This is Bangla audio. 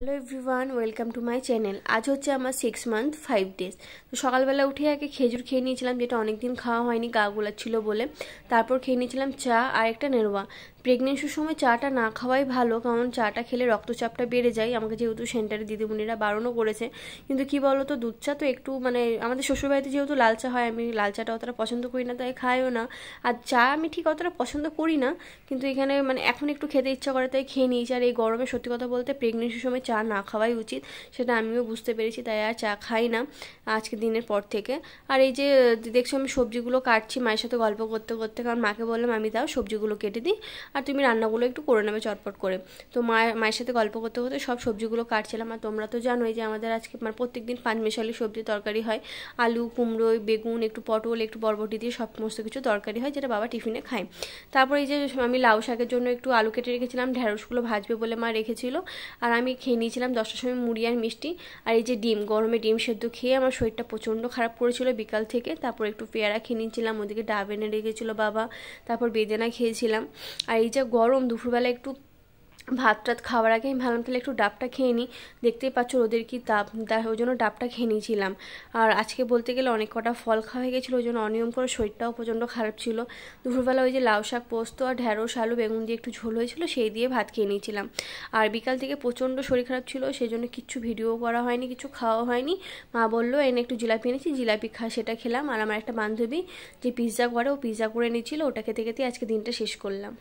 Hello everyone, welcome to my channel. আজ হচ্ছে আমার 6 মান্থ 5 ডেজ। তো সকালবেলা উঠে আগে খেজুর খেয়ে নিয়েছিলাম, যেটা অনেকদিন খাওয়া হয়নি, গা গোলাচ্ছিল বলে। তারপর খেয়ে নিয়েছিলাম চা আর একটা নেরোয়া। প্রেগনেন্সির সময় চাটা না খাওয়াই ভালো, কারণ চাটা খেলে রক্তচাপটা বেড়ে যায়। আমাকে যেহেতু সেন্টারে দিদিমণিরা বারণও করেছে, কিন্তু কি বলতো, দুধ চা তো একটু আমাদের শ্বশুরবাড়িতে যেহেতু লাল চা হয়, আমি লাল চাটা অতটা পছন্দ করি না, তাই খাইও না। আর চা আমি ঠিক অতটা পছন্দ করি না, কিন্তু এখানে এখন একটু খেতে ইচ্ছা করে তাই খেয়ে নিয়েছি। আর এই গরমে সত্যি কথা বলতে প্রেগনেন্সির সময় চা না খাওয়াই উচিত, সেটা আমিও বুঝতে পেরেছি, তাই আর চা খাই না আজকে দিনের পর থেকে। আর এই যে দেখছো আমি সবজিগুলো কাটছি মায়ের সাথে গল্প করতে করতে, কারণ মাকে বললাম আমি দাও সবজিগুলো কেটে দিই আর তুমি রান্নাগুলো একটু করে নেবে চটপট করে। তো মায়ের সাথে গল্প করতে করতে সব সবজিগুলো কাটছিলাম। আর তোমরা তো জানোই যে আমাদের আজকে প্রত্যেক দিন পাঁচমেশালি সবজি তরকারি হয়। আলু, কুমড়ো, বেগুন, একটু পটল, একটু বরবটি দিয়ে সমস্ত কিছু তরকারি হয়, যেটা বাবা টিফিনে খায়। তারপরে এই যে আমি লাউ শাকের জন্য একটু আলু কেটে রেখেছিলাম, ঢ্যাঁড়সগুলো ভাজবে বলে মা রেখেছিল। আর আমি খেয়ে নিয়েছিলাম 10টার সময় মুড়ি আর মিষ্টি। আর এই যে ডিম, গরমে ডিম সেদ্ধ খেয়ে আমার শরীরটা প্রচণ্ড খারাপ করেছিল বিকাল থেকে। তারপর একটু পেয়ারা খেয়ে নিয়েছিলাম, ওদিকে ডাব এনে রেখেছিল বাবা। তারপর বেদানা খেয়েছিলাম। আর এই যে গরম, দুপুরবেলা একটু ভাত টাত খাওয়ার আগে আমি ভাবলাম তাহলে একটু ডাবটা খেয়ে নিই। দেখতেই পাচ্ছ ওদের কি তাপ, ওই জন্য ডাবটা খেয়ে নিয়েছিলাম। আর আজকে বলতে গেলে অনেক কটা ফল খাওয়া হয়ে গেছিলো, ওই জন্য অনিয়ম করে শরীরটাও প্রচণ্ড খারাপ ছিল। দুপুরবেলা ওই যে লাউ শাক, পোস্ত আর ঢ্যাঁড়স, আলু, বেগুন দিয়ে একটু ঝোল হয়েছিল, সেই দিয়ে ভাত খেয়ে নিয়েছিলাম। আর বিকাল থেকে প্রচণ্ড শরীর খারাপ ছিল, সেই জন্য কিচ্ছু ভিডিও করা হয়নি, কিছু খাওয়া হয়নি। মা বললো এনে একটু জিলাপি এনেছি, জিলাপি সেটা খেলাম। আর আমার একটা বান্ধবী যে পিৎজা করে, ও পিৎজা করে নিয়েছিল, ওটা খেতে খেতে আজকে দিনটা শেষ করলাম।